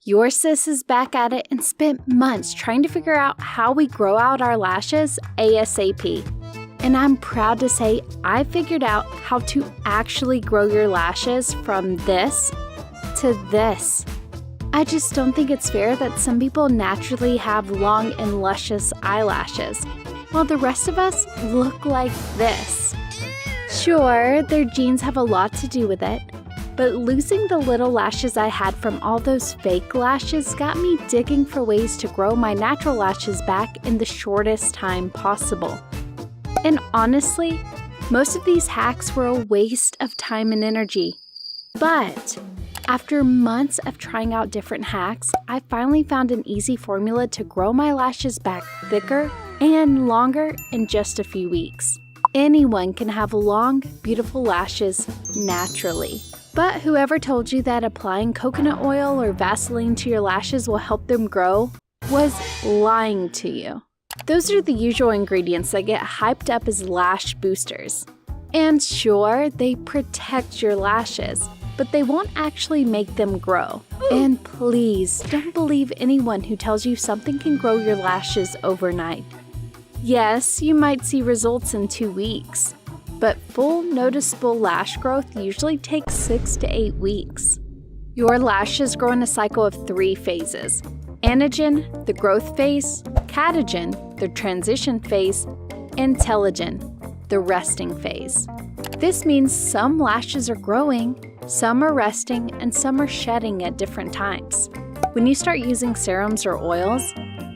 Your sis is back at it and spent months trying to figure out how we grow out our lashes ASAP. And I'm proud to say I figured out how to actually grow your lashes from this to this. I just don't think it's fair that some people naturally have long and luscious eyelashes, while the rest of us look like this. Sure, their genes have a lot to do with it, but losing the little lashes I had from all those fake lashes got me digging for ways to grow my natural lashes back in the shortest time possible. And honestly, most of these hacks were a waste of time and energy. But after months of trying out different hacks, I finally found an easy formula to grow my lashes back thicker and longer in just a few weeks. Anyone can have long, beautiful lashes naturally. But whoever told you that applying coconut oil or Vaseline to your lashes will help them grow was lying to you. Those are the usual ingredients that get hyped up as lash boosters. And sure, they protect your lashes, but they won't actually make them grow. And please, don't believe anyone who tells you something can grow your lashes overnight. Yes, you might see results in 2 weeks, but full noticeable lash growth usually takes 6 to 8 weeks. Your lashes grow in a cycle of 3 phases: anagen, the growth phase; catagen, the transition phase; and telogen, the resting phase. This means some lashes are growing, some are resting, and some are shedding at different times. When you start using serums or oils,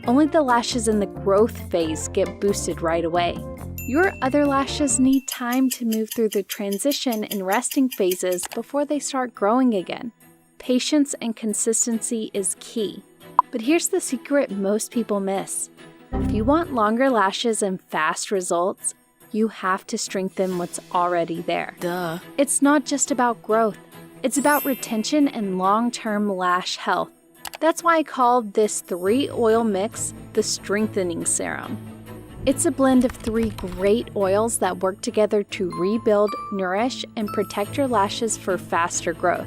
only the lashes in the growth phase get boosted right away. Your other lashes need time to move through the transition and resting phases before they start growing again. Patience and consistency is key. But here's the secret most people miss. If you want longer lashes and fast results, you have to strengthen what's already there. Duh. It's not just about growth. It's about retention and long-term lash health. That's why I called this 3-oil mix the Strengthening Serum. It's a blend of 3 great oils that work together to rebuild, nourish, and protect your lashes for faster growth.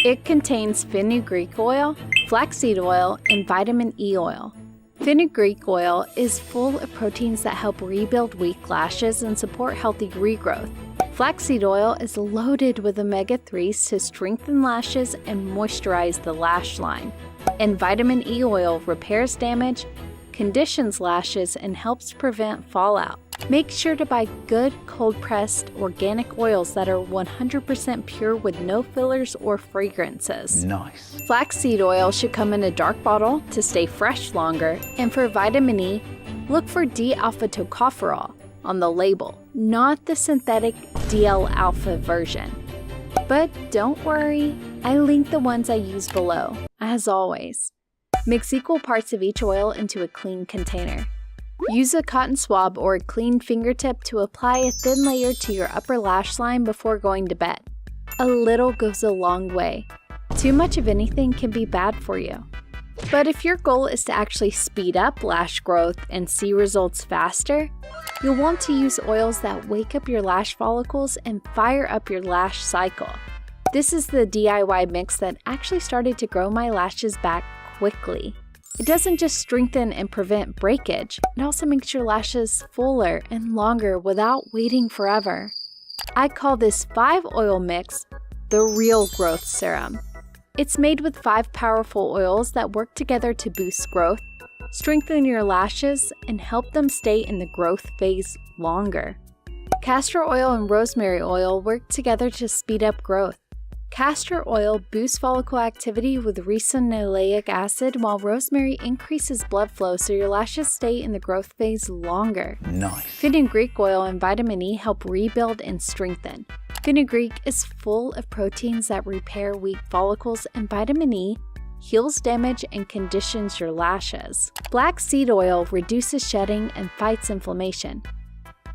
It contains fenugreek oil, flaxseed oil, and vitamin E oil. Fenugreek oil is full of proteins that help rebuild weak lashes and support healthy regrowth. Flaxseed oil is loaded with omega-3s to strengthen lashes and moisturize the lash line. And vitamin E oil repairs damage, conditions lashes, and helps prevent fallout. Make sure to buy good cold-pressed organic oils that are 100% pure with no fillers or fragrances. Nice. Flaxseed oil should come in a dark bottle to stay fresh longer, and for vitamin E, look for D-alpha tocopherol on the label, not the synthetic DL-alpha version. But don't worry, I linked the ones I use below, as always. Mix equal parts of each oil into a clean container. Use a cotton swab or a clean fingertip to apply a thin layer to your upper lash line before going to bed. A little goes a long way. Too much of anything can be bad for you. But if your goal is to actually speed up lash growth and see results faster, you'll want to use oils that wake up your lash follicles and fire up your lash cycle. This is the DIY mix that actually started to grow my lashes back quickly. It doesn't just strengthen and prevent breakage, it also makes your lashes fuller and longer without waiting forever. I call this 5-oil mix the Real Growth Serum. It's made with 5 powerful oils that work together to boost growth, strengthen your lashes, and help them stay in the growth phase longer. Castor oil and rosemary oil work together to speed up growth. Castor oil boosts follicle activity with ricinoleic acid, while rosemary increases blood flow so your lashes stay in the growth phase longer. Nice. Fenugreek oil and vitamin E help rebuild and strengthen. Fenugreek is full of proteins that repair weak follicles, and vitamin E heals damage and conditions your lashes. Black seed oil reduces shedding and fights inflammation.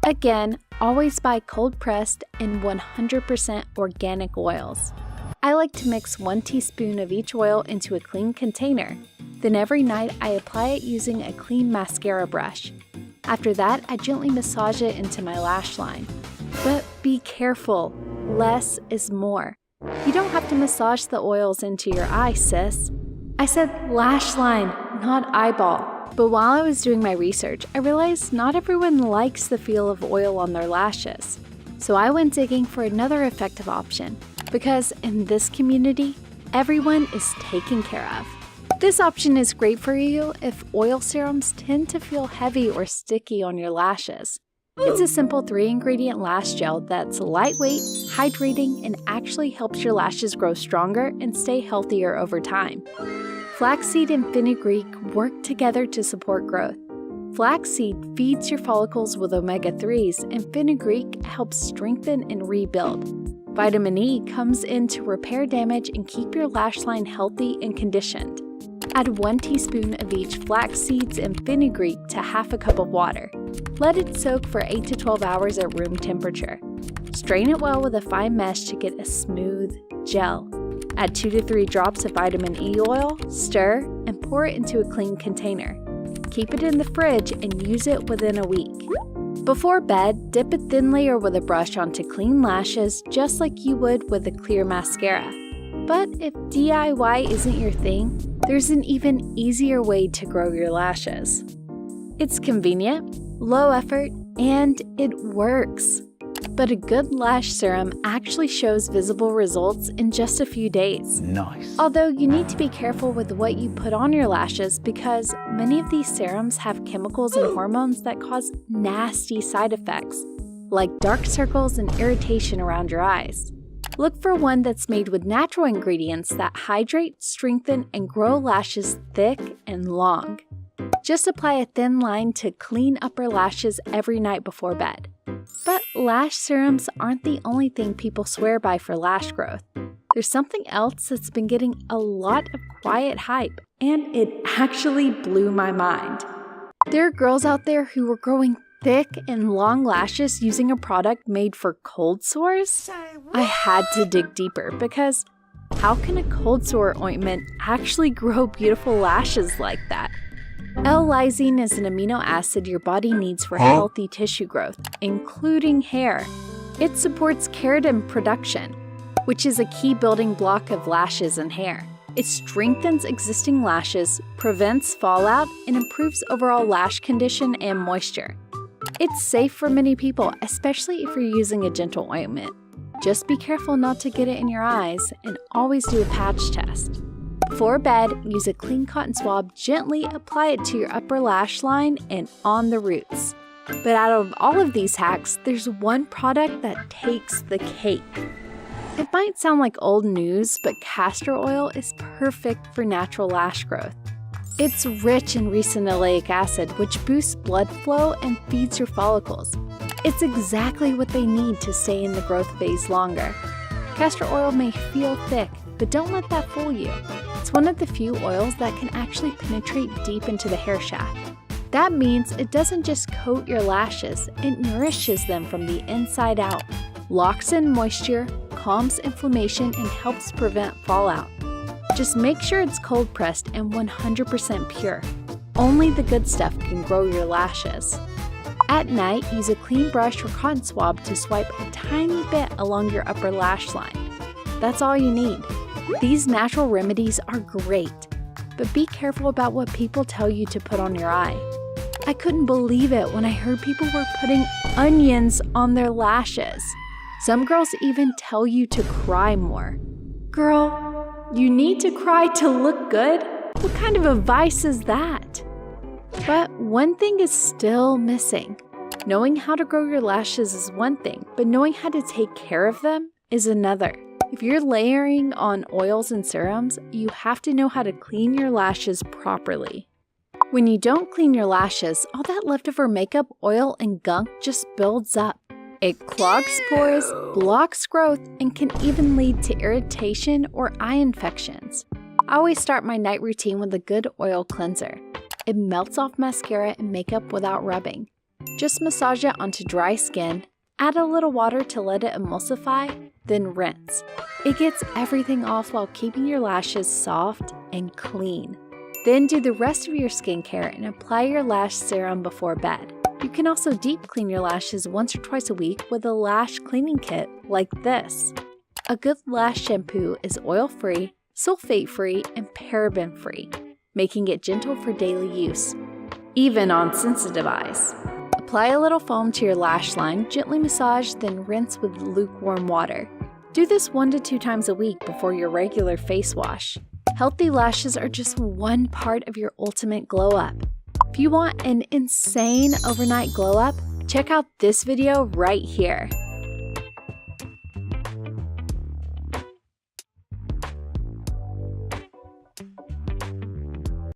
Again, always buy cold-pressed and 100% organic oils. I like to mix 1 teaspoon of each oil into a clean container. Then every night I apply it using a clean mascara brush. After that, I gently massage it into my lash line. But be careful, less is more. You don't have to massage the oils into your eye, sis. I said lash line, not eyeball. But while I was doing my research, I realized not everyone likes the feel of oil on their lashes. So I went digging for another effective option, because in this community, everyone is taken care of. This option is great for you if oil serums tend to feel heavy or sticky on your lashes. It's a simple 3-ingredient lash gel that's lightweight, hydrating, and actually helps your lashes grow stronger and stay healthier over time. Flaxseed and fenugreek work together to support growth. Flaxseed feeds your follicles with omega-3s, and fenugreek helps strengthen and rebuild. Vitamin E comes in to repair damage and keep your lash line healthy and conditioned. Add 1 teaspoon of each flax seeds and fenugreek to half a cup of water. Let it soak for 8 to 12 hours at room temperature. Strain it well with a fine mesh to get a smooth gel. Add 2 to 3 drops of vitamin E oil, stir, and pour it into a clean container. Keep it in the fridge and use it within a week. Before bed, dip a thin layer with a brush onto clean lashes just like you would with a clear mascara. But if DIY isn't your thing, there's an even easier way to grow your lashes. It's convenient, low effort, and it works. But a good lash serum actually shows visible results in just a few days. Nice. Although you need to be careful with what you put on your lashes because many of these serums have chemicals and hormones that cause nasty side effects, like dark circles and irritation around your eyes. Look for one that's made with natural ingredients that hydrate, strengthen, and grow lashes thick and long. Just apply a thin line to clean upper lashes every night before bed. But lash serums aren't the only thing people swear by for lash growth. There's something else that's been getting a lot of quiet hype, and it actually blew my mind. There are girls out there who are growing thick and long lashes using a product made for cold sores? I had to dig deeper because how can a cold sore ointment actually grow beautiful lashes like that? L-lysine is an amino acid your body needs for healthy tissue growth, including hair. It supports keratin production, which is a key building block of lashes and hair. It strengthens existing lashes, prevents fallout, and improves overall lash condition and moisture. It's safe for many people, especially if you're using a gentle ointment. Just be careful not to get it in your eyes, and always do a patch test. Before bed, use a clean cotton swab, gently apply it to your upper lash line and on the roots. But out of all of these hacks, there's one product that takes the cake. It might sound like old news, but castor oil is perfect for natural lash growth. It's rich in ricinoleic acid, which boosts blood flow and feeds your follicles. It's exactly what they need to stay in the growth phase longer. Castor oil may feel thick, but don't let that fool you. It's one of the few oils that can actually penetrate deep into the hair shaft. That means it doesn't just coat your lashes, it nourishes them from the inside out, locks in moisture, calms inflammation, and helps prevent fallout. Just make sure it's cold pressed and 100% pure. Only the good stuff can grow your lashes. At night, use a clean brush or cotton swab to swipe a tiny bit along your upper lash line. That's all you need. These natural remedies are great, but be careful about what people tell you to put on your eye. I couldn't believe it when I heard people were putting onions on their lashes. Some girls even tell you to cry more. Girl, you need to cry to look good? What kind of advice is that? But one thing is still missing. Knowing how to grow your lashes is one thing, but knowing how to take care of them is another. If you're layering on oils and serums, you have to know how to clean your lashes properly. When you don't clean your lashes, all that leftover makeup, oil, and gunk just builds up. It clogs pores, blocks growth, and can even lead to irritation or eye infections. I always start my night routine with a good oil cleanser. It melts off mascara and makeup without rubbing. Just massage it onto dry skin, add a little water to let it emulsify, then rinse. It gets everything off while keeping your lashes soft and clean. Then do the rest of your skincare and apply your lash serum before bed. You can also deep clean your lashes once or twice a week with a lash cleaning kit like this. A good lash shampoo is oil-free, sulfate-free, and paraben-free, making it gentle for daily use, even on sensitive eyes. Apply a little foam to your lash line, gently massage, then rinse with lukewarm water. Do this 1 to 2 times a week before your regular face wash. Healthy lashes are just one part of your ultimate glow up. If you want an insane overnight glow up, check out this video right here.